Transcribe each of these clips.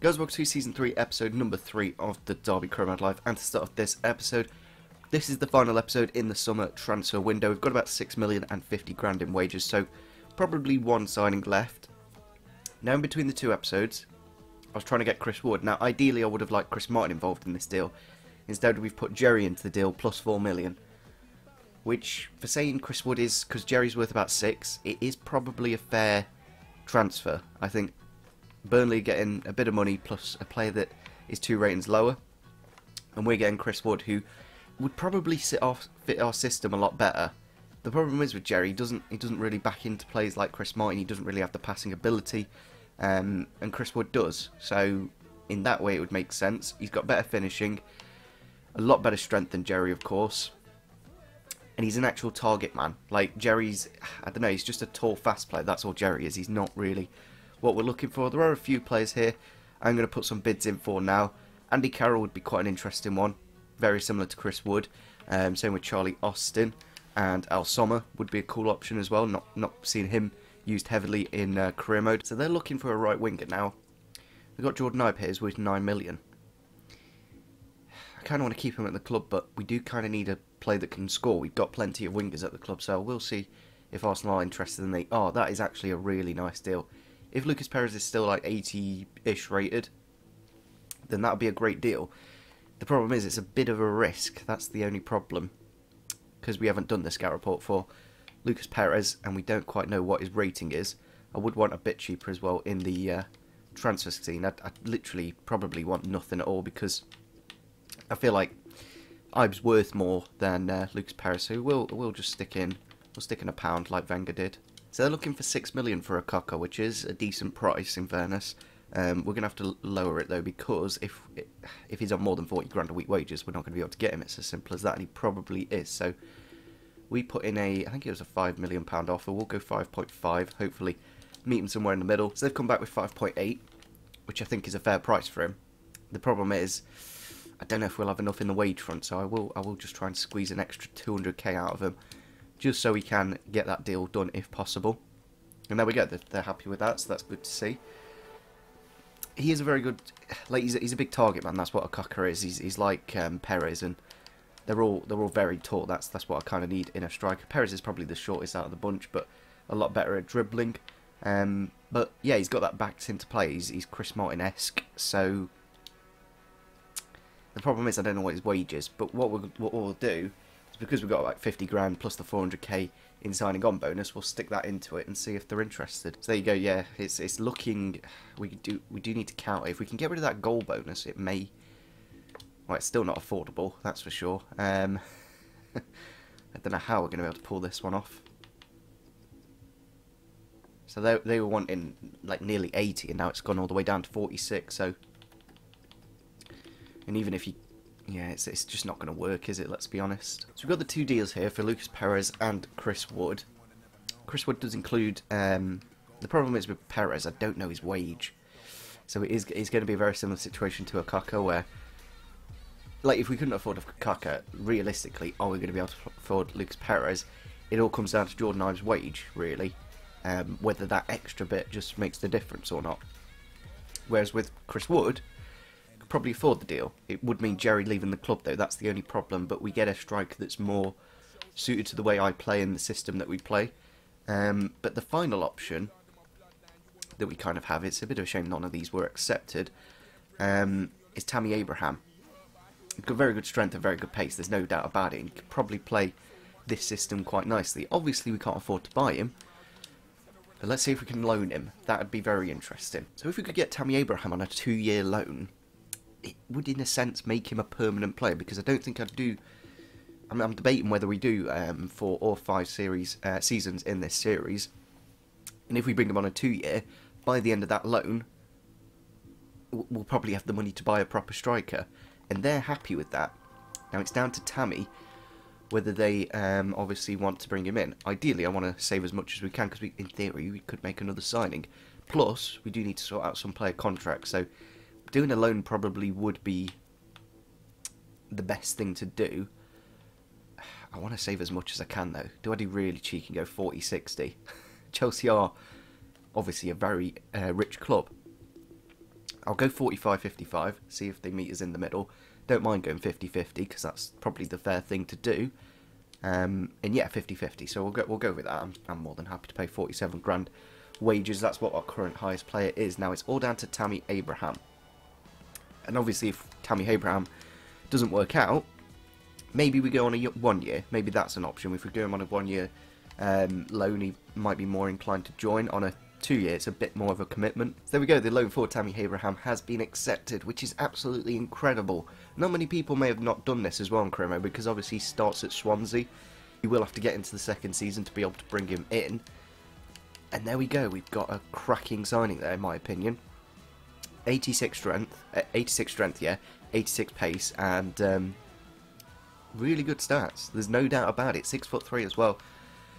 Guys, welcome to Season 3, Episode number 3 of the Derby Crowmad Live. And to start off this episode, this is the final episode in the summer transfer window. We've got about 6 million and 50 grand in wages, so probably one signing left. Now, in between the two episodes, I was trying to get Chris Wood. Now, ideally, I would have liked Chris Martin involved in this deal. Instead, we've put Jerry into the deal, plus 4 million. Which, for saying Chris Wood is, because Jerry's worth about 6, it is probably a fair transfer. I think Burnley getting a bit of money plus a player that is 2 ratings lower, and we're getting Chris Wood, who would probably fit our system a lot better. The problem is with Jerry, he doesn't really back into plays like Chris Martin. He doesn't really have the passing ability, and Chris Wood does. So in that way, it would make sense. He's got better finishing, a lot better strength than Jerry, of course, and he's an actual target man. Like Jerry's, I don't know, he's just a tall, fast player. That's all Jerry is. He's not really what we're looking for. There are a few players here I'm going to put some bids in for now. Andy Carroll would be quite an interesting one, very similar to Chris Wood. Same with Charlie Austin, and Al Sommer would be a cool option as well. Not seeing him used heavily in career mode. So they're looking for a right winger now. We've got Jordan Ibe here, who's worth 9 million. I kind of want to keep him at the club, but we do kind of need a player that can score. We've got plenty of wingers at the club, so we'll see if Arsenal are interested. And that is actually a really nice deal. If Lucas Perez is still like 80-ish rated, then that would be a great deal. The problem is it's a bit of a risk. That's the only problem, because we haven't done the scout report for Lucas Perez, and we don't quite know what his rating is. I would want a bit cheaper as well in the transfer scene. I'd literally probably want nothing at all, because I feel like Ibe's worth more than Lucas Perez, so we'll just stick in. We'll stick in a pound like Wenger did. So they're looking for 6 million for a Cocker, which is a decent price in fairness. We're going to have to lower it though, because if he's on more than 40 grand a week wages, we're not going to be able to get him. It's as simple as that, and he probably is. So we put in I think it was a £5 million offer. We'll go 5.5, hopefully meet him somewhere in the middle. So they've come back with 5.8, which I think is a fair price for him. The problem is, I don't know if we'll have enough in the wage front, so I will just try and squeeze an extra 200k out of him, just so we can get that deal done if possible. And there we go, they're happy with that, so that's good to see. He is a very good, like he's a big target man. That's what a Cocker is. He's like Perez, and they're all very tall. That's what I kind of need in a striker. Perez is probably the shortest out of the bunch, but a lot better at dribbling. But yeah, he's got that backed into play. He's Chris Martin-esque. So the problem is I don't know what his wage is. But what we'll do is, because we've got like 50 grand plus the 400k in signing on bonus, we'll stick that into it and see if they're interested. So there you go. Yeah, it's looking. We do need to count it. If we can get rid of that goal bonus, it may. Well, it's still not affordable, that's for sure. I don't know how we're going to be able to pull this one off. So they were wanting like nearly 80, and now it's gone all the way down to 46. So, and even if you, yeah, it's just not going to work, is it? Let's be honest. So we've got the two deals here for Lucas Perez and Chris Wood. Chris Wood does include. The problem is with Perez, I don't know his wage, so it's going to be a very similar situation to a Cocker, where, like, if we couldn't afford a Cocker, realistically, are we going to be able to afford Lucas Perez? It all comes down to Jordan Ibe's wage, really. Whether that extra bit just makes the difference or not. Whereas with Chris Wood, could probably afford the deal. It would mean Jerry leaving the club though, that's the only problem, but we get a striker that's more suited to the way I play and the system that we play. But the final option that we kind of have, it's a bit of a shame none of these were accepted, is Tammy Abraham. He's got very good strength and very good pace, there's no doubt about it, and he could probably play this system quite nicely. Obviously we can't afford to buy him, but let's see if we can loan him. That would be very interesting. So if we could get Tammy Abraham on a 2-year loan, it would in a sense make him a permanent player, because I don't think I'd do. I'm debating whether we do 4 or 5 seasons in this series, and if we bring him on a 2-year, by the end of that loan, we'll probably have the money to buy a proper striker, and they're happy with that. Now it's down to Tammy whether they obviously want to bring him in. Ideally, I want to save as much as we can, because in theory we could make another signing. Plus, we do need to sort out some player contracts, so doing a loan probably would be the best thing to do. I want to save as much as I can though. Do I do really cheeky and go 40-60? Chelsea are obviously a very rich club. I'll go 45-55, see if they meet us in the middle. Don't mind going 50-50 because that's probably the fair thing to do. And yeah, 50-50. So we'll go with that. I'm more than happy to pay 47 grand wages. That's what our current highest player is. Now it's all down to Tammy Abraham. And obviously, if Tammy Abraham doesn't work out, maybe we go on a 1 year. Maybe that's an option. If we go on a 1 year loan, he might be more inclined to join. On a 2 year, it's a bit more of a commitment. So there we go. The loan for Tammy Abraham has been accepted, which is absolutely incredible. Not many people may have not done this as well in Cremo, because obviously he starts at Swansea. You will have to get into the second season to be able to bring him in. And there we go. We've got a cracking signing there, in my opinion. 86 strength, yeah, 86 pace, and really good stats. There's no doubt about it. 6'3" as well.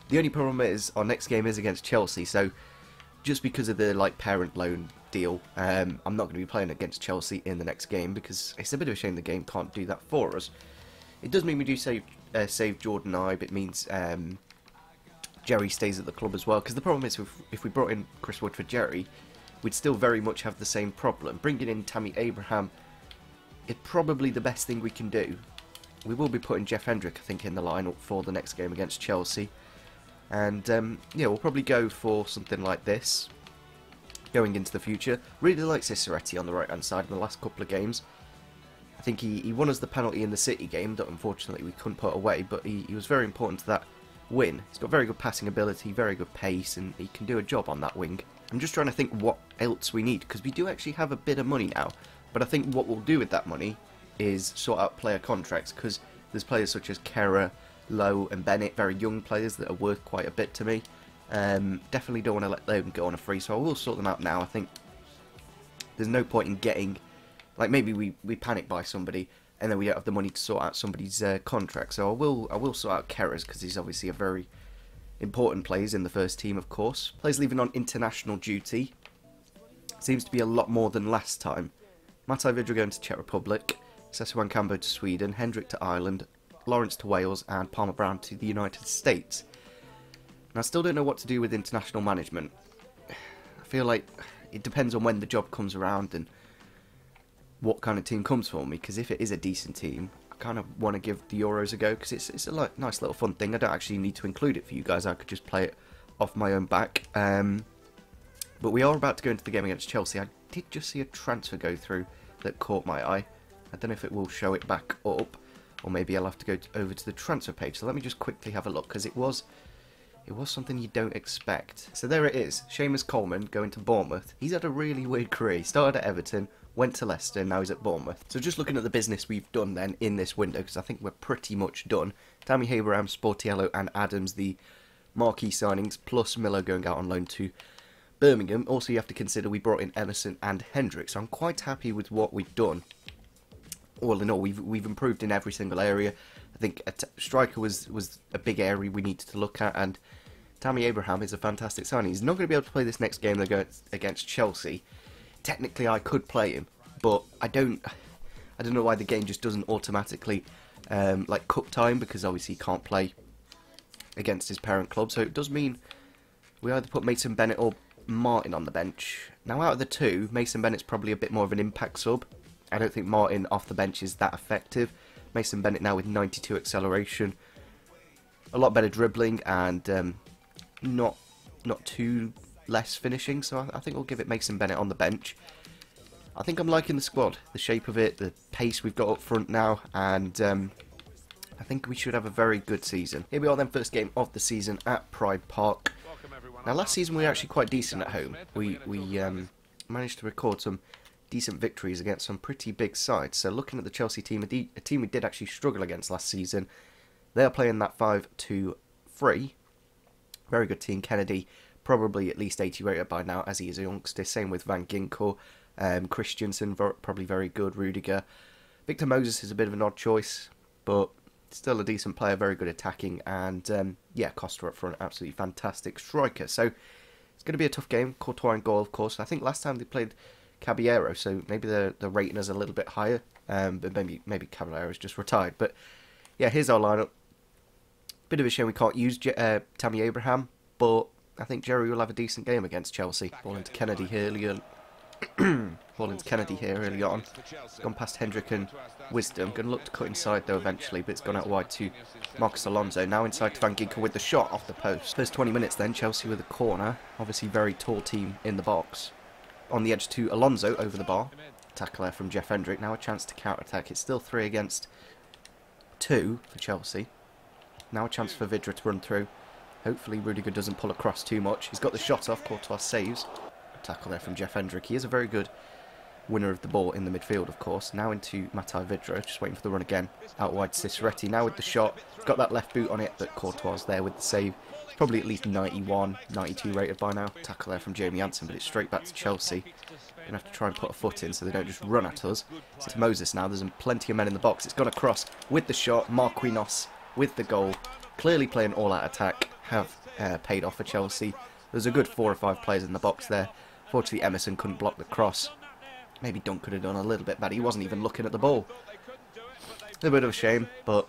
The only problem is our next game is against Chelsea, so just because of the parent loan deal, I'm not going to be playing against Chelsea in the next game because it's a bit of a shame the game can't do that for us. It does mean we do save Jordan Ibe. It means Jerry stays at the club as well, because the problem is if we brought in Chris Wood for Jerry, we'd still very much have the same problem. Bringing in Tammy Abraham is probably the best thing we can do. We will be putting Jeff Hendrick, I think, in the lineup for the next game against Chelsea. And, yeah, we'll probably go for something like this going into the future. Really like Ciceretti on the right-hand side in the last couple of games. I think he won us the penalty in the City game that unfortunately we couldn't put away, but he was very important to that win. He's got very good passing ability, very good pace, and he can do a job on that wing. I'm just trying to think what else we need, because we do actually have a bit of money now. But I think what we'll do with that money is sort out player contracts, because there's players such as Kera, Lowe and Bennett, very young players that are worth quite a bit to me. Definitely don't want to let them go on a free, so I will sort them out now. I think there's no point in getting, maybe we panic buy somebody and then we don't have the money to sort out somebody's contract. So I will sort out Kera's, because he's obviously a very important player in the first team, of course. Players leaving on international duty. Seems to be a lot more than last time. Matai Vidra going to Czech Republic, Sesuan Cambo to Sweden, Hendrick to Ireland, Lawrence to Wales, and Palmer Brown to the United States. And I still don't know what to do with international management. I feel like it depends on when the job comes around and what kind of team comes for me, because if it is a decent team, I kind of want to give the Euros a go, because it's a nice little fun thing. I don't actually need to include it for you guys. I could just play it off my own back. But we are about to go into the game against Chelsea. I did just see a transfer go through that caught my eye. I don't know if it will show it back up, or maybe I'll have to go over to the transfer page. So let me just quickly have a look, because it was something you don't expect. So there it is. Seamus Coleman going to Bournemouth. He's had a really weird career. He started at Everton, went to Leicester, now he's at Bournemouth. So just looking at the business we've done then in this window, because I think we're pretty much done. Tammy Abraham, Sportiello and Adams, the marquee signings, plus Miller going out on loan to Birmingham. Also, you have to consider we brought in Emerson and Hendrick, so I'm quite happy with what we've done. All in all, we've improved in every single area. I think a striker was a big area we needed to look at, and Tammy Abraham is a fantastic signing. He's not going to be able to play this next game against Chelsea. Technically, I could play him, but I don't know why the game just doesn't automatically cup time, because obviously he can't play against his parent club. So it does mean we either put Mason Bennett or Martin on the bench. Now, out of the two, Mason Bennett's probably a bit more of an impact sub. I don't think Martin off the bench is that effective. Mason Bennett now with 92 acceleration, a lot better dribbling, and not too less finishing. So I think we'll give it Mason Bennett on the bench. I think I'm liking the squad, the shape of it, the pace we've got up front now, and I think we should have a very good season. Here we are then, first game of the season at Pride Park. Now, last season we were actually quite decent at home. We managed to record some decent victories against some pretty big sides. So looking at the Chelsea team, a team we did actually struggle against last season, they are playing that 5-2-3. Very good team. Kennedy, probably at least 80 rated by now, as he is a youngster. Same with Van Ginkel. Christensen, probably very good. Rudiger. Victor Moses is a bit of an odd choice, but still a decent player, very good attacking, and yeah, Costa up front, absolutely fantastic striker. So it's going to be a tough game. Courtois and goal, of course. I think last time they played Caballero, so maybe they're rating us a little bit higher, but maybe Caballero's just retired. But yeah, here's our lineup. Bit of a shame we can't use Tammy Abraham, but I think Jerry will have a decent game against Chelsea. Ball into Kennedy here, Leon. Hollins Kennedy here early on. Gone past Hendrick and Wisdom. Going to look to cut inside though eventually, but it's gone out wide to Marcus Alonso. Now inside to Van Ginkel with the shot off the post. First 20 minutes then, Chelsea with a corner. Obviously very tall team in the box. On the edge to Alonso over the bar. Tackle there from Jeff Hendrick. Now a chance to counter-attack. It's still 3 against 2 for Chelsea. Now a chance for Vidra to run through. Hopefully Rudiger doesn't pull across too much. He's got the shot off. Courtois saves. Tackle there from Jeff Hendrick. He is a very good winner of the ball in the midfield, of course. Now into Matai Vidra. Just waiting for the run again. Out wide Ciceretti. Now with the shot. He's got that left boot on it, but Courtois there with the save. He's probably at least 91, 92 rated by now. Tackle there from Jamie Anson, but it's straight back to Chelsea. Going to have to try and put a foot in so they don't just run at us. It's Moses now. There's plenty of men in the box. It's gone across with the shot. Marquinhos with the goal. Clearly playing all-out attack. Have paid off for Chelsea. There's a good 4 or 5 players in the box there. Fortunately, Emerson couldn't block the cross. Maybe Dunk could have done a little bit better. He wasn't even looking at the ball. A bit of a shame, but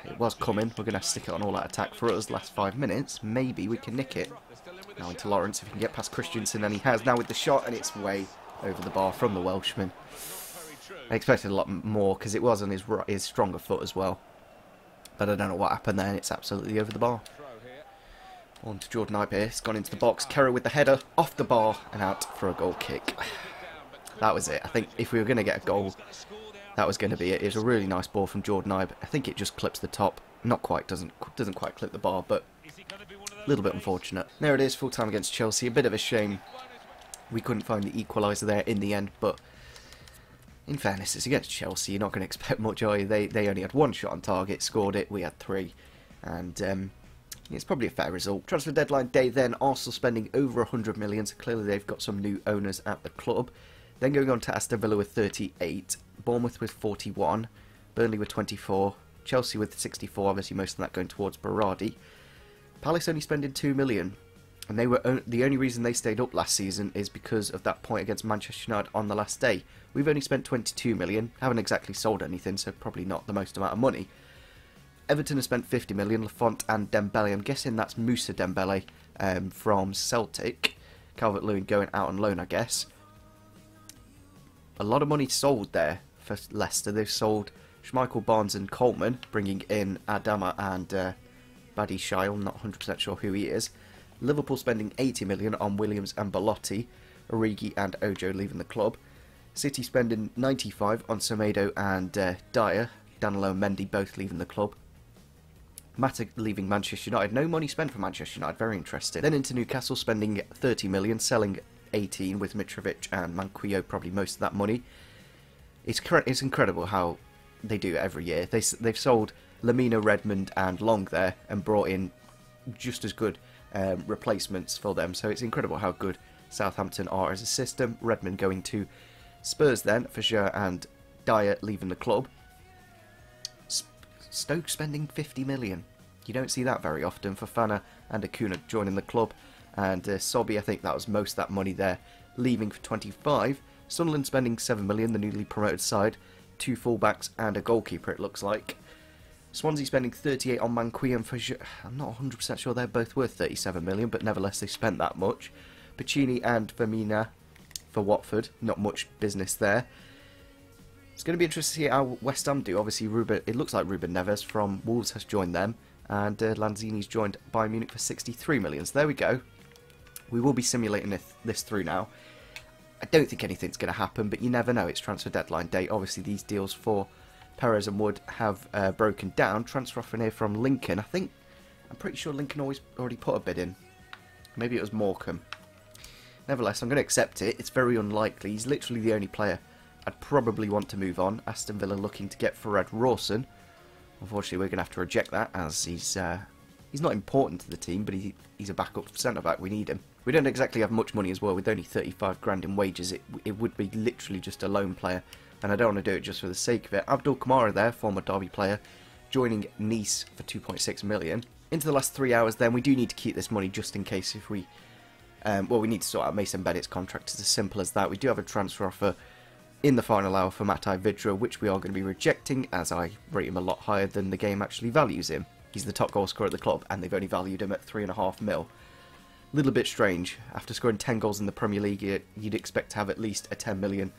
it was coming. We're going to have to stick it on all-out attack for us. Last 5 minutes. Maybe we can nick it. Now into Lawrence, if he can get past Christensen, and he has now with the shot, and it's way over the bar from the Welshman. I expected a lot more because it was on his stronger foot as well. But I don't know what happened there, and it's absolutely over the bar. On to Jordan Ibe here. It's gone into the box. Kerr with the header off the bar and out for a goal kick. That was it. I think if we were going to get a goal, that was going to be it. It was a really nice ball from Jordan Ibe. I think it just clips the top. Not quite, doesn't quite clip the bar, but a little bit unfortunate. There it is, full time against Chelsea. A bit of a shame we couldn't find the equaliser there in the end, but in fairness, it's against Chelsea. You're not going to expect much, are you? They only had 1 shot on target, scored it. We had 3, and it's probably a fair result. Transfer deadline day then, Arsenal spending over 100 million, so clearly they've got some new owners at the club. Then going on to Aston Villa with 38, Bournemouth with 41, Burnley with 24, Chelsea with 64, obviously most of that going towards Berardi. Palace only spending 2 million, and they were the only reason they stayed up last season is because of that point against Manchester United on the last day. We've only spent 22 million, haven't exactly sold anything, so probably not the most amount of money. Everton has spent 50 million, Lafont and Dembele. I'm guessing that's Moussa Dembele from Celtic. Calvert-Lewin going out on loan, I guess. A lot of money sold there for Leicester. They've sold Schmeichel, Barnes and Coleman, bringing in Adama and Badi Shai. I'm not 100% sure who he is. Liverpool spending 80 million on Williams and Belotti. Origi and Ojo leaving the club. City spending 95 on Semedo and Dyer. Danilo and Mendy both leaving the club. Mata leaving Manchester United. No money spent for Manchester United. Very interesting. Then into Newcastle spending 30 million, selling 18 with Mitrovic and Manquillo, probably most of that money. It's incredible how they do it every year. They've sold Lamina, Redmond and Long there and brought in just as good replacements for them. So it's incredible how good Southampton are as a system. Redmond going to Spurs then, Fischer and Dyer leaving the club. Stoke spending 50 million. You don't see that very often. Fofana and Acuna joining the club. And Sobby, I think that was most of that money there, leaving for 25. Sunderland spending 7 million, the newly promoted side. 2 fullbacks and a goalkeeper, it looks like. Swansea spending 38 on Manquillo and Fischer. I'm not 100% sure they're both worth 37 million, but nevertheless they spent that much. Piccini and Vermina for Watford. Not much business there. It's going to be interesting to see how West Ham do. Obviously, it looks like Ruben Neves from Wolves has joined them. And Lanzini's joined Bayern Munich for 63 million. So there we go. We will be simulating this through now. I don't think anything's going to happen, but you never know. It's transfer deadline day. Obviously, these deals for Perez and Wood have broken down. Transfer offer here from Lincoln. I'm pretty sure Lincoln already put a bid in. Maybe it was Morecambe. Nevertheless, I'm going to accept it. It's very unlikely. He's literally the only player I'd probably want to move on. Aston Villa looking to get Farad Rawson. Unfortunately, we're going to have to reject that as he's not important to the team, but he's a backup centre-back. We need him. We don't exactly have much money as well. With only 35 grand in wages, it would be literally just a loan player, and I don't want to do it just for the sake of it. Abdul Kamara there, former Derby player, joining Nice for 2.6 million. Into the last 3 hours then, we do need to keep this money just in case if we... we need to sort out Mason Bennett's contract. It's as simple as that. We do have a transfer offer in the final hour for Matai Vidra, which we are going to be rejecting, as I rate him a lot higher than the game actually values him. He's the top goal scorer at the club, and they've only valued him at 3.5 mil. little bit strange. After scoring 10 goals in the Premier League, you'd expect to have at least a 10 million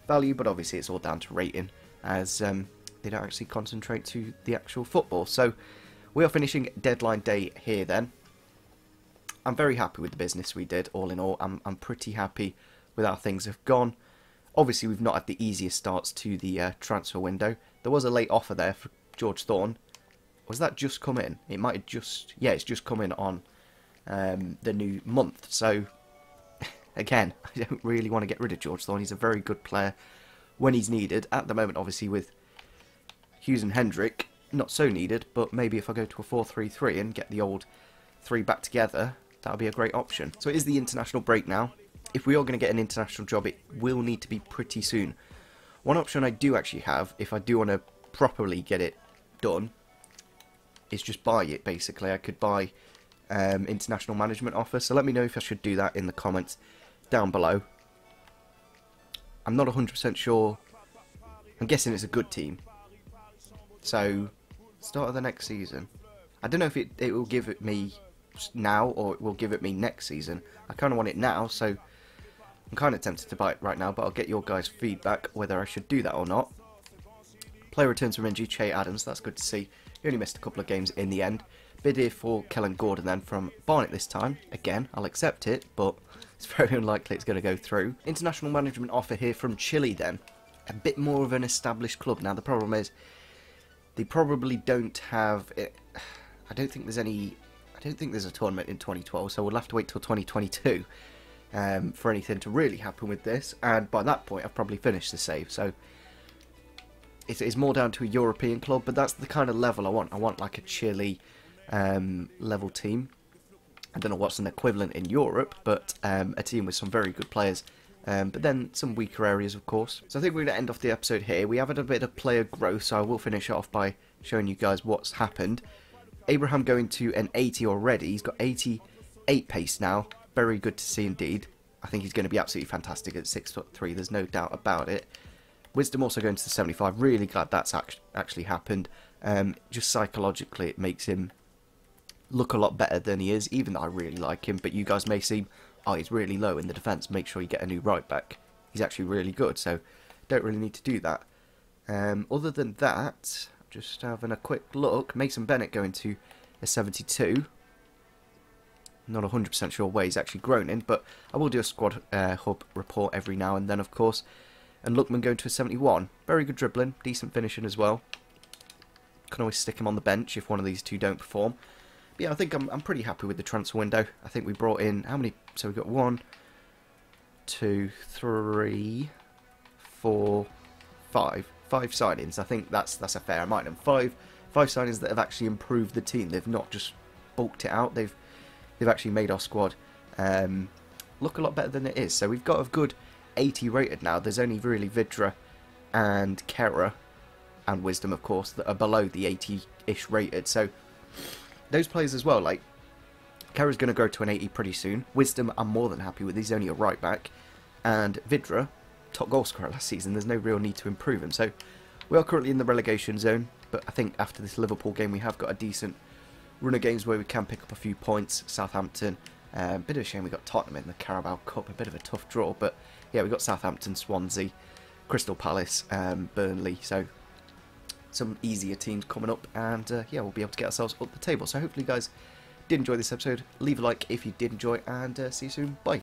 value, but obviously it's all down to rating, as they don't actually concentrate to the actual football. So we are finishing deadline day here then. I'm very happy with the business we did, all in all. I'm pretty happy with how things have gone. Obviously, we've not had the easiest starts to the transfer window. There was a late offer there for George Thorne. Was that just come in? It might have just... Yeah, it's just come in on the new month. So, again, I don't really want to get rid of George Thorne. He's a very good player when he's needed. At the moment, obviously, with Hughes and Hendrick, not so needed. But maybe if I go to a 4-3-3 and get the old three back together, that would be a great option. So it is the international break now. If we are going to get an international job, it will need to be pretty soon. One option I do actually have, if I do want to properly get it done, is just buy it, basically. I could buy international management offer, so let me know if I should do that in the comments down below. I'm not 100% sure. I'm guessing it's a good team. So, start of the next season. I don't know if it will give it me now or it will give it me next season. I kind of want it now, so I'm kind of tempted to buy it right now, but I'll get your guys' feedback whether I should do that or not. Player returns from injury, Che Adams, that's good to see. He only missed a couple of games in the end. Bid here for Kellen Gordon then from Barnet this time. Again, I'll accept it, but it's very unlikely it's going to go through. International management offer here from Chile then. A bit more of an established club. Now the problem is, they probably don't have it. I don't think there's a tournament in 2012, so we'll have to wait till 2022 for anything to really happen with this. And by that point, I've probably finished the save. So it's more down to a European club, but that's the kind of level I want. I want like a Chile level team. I don't know what's an equivalent in Europe, but a team with some very good players. But then some weaker areas, of course. So I think we're going to end off the episode here. We have had a bit of player growth, so I will finish it off by showing you guys what's happened. Abraham going to an 80 already. He's got 88 pace now. Very good to see indeed. I think he's going to be absolutely fantastic at 6'3". There's no doubt about it. Wisdom also going to the 75. Really glad that's actually happened. Just psychologically, it makes him look a lot better than he is, even though I really like him. But you guys may seem, oh, he's really low in the defence. Make sure you get a new right back. He's actually really good, so don't really need to do that. Other than that, just having a quick look. Mason Bennett going to a 72. Not 100% sure where he's actually grown in, but I will do a squad hub report every now and then, of course. And Lukman going to a 71. Very good dribbling, decent finishing as well. Can always stick him on the bench if one of these two don't perform. But yeah, I think I'm pretty happy with the transfer window. I think we brought in, how many? So we've got 1, 2, 3, 4, 5. 5 signings. I think that's a fair amount. And five signings that have actually improved the team. They've not just bulked it out. They've actually made our squad look a lot better than it is. So we've got a good 80 rated now. There's only really Vidra and Kera and Wisdom, of course, that are below the 80-ish rated. So those players as well, like Kera's going to go to an 80 pretty soon. Wisdom, I'm more than happy with. He's only a right back. And Vidra, top goal scorer last season. There's no real need to improve him. So we are currently in the relegation zone, but I think after this Liverpool game we have got a decent run of games where we can pick up a few points. Southampton, bit of a shame we got Tottenham in the Carabao Cup, a bit of a tough draw, but yeah, we got Southampton, Swansea, Crystal Palace, Burnley, so some easier teams coming up, and yeah, we'll be able to get ourselves up the table. So hopefully you guys did enjoy this episode. Leave a like if you did enjoy, and see you soon. Bye.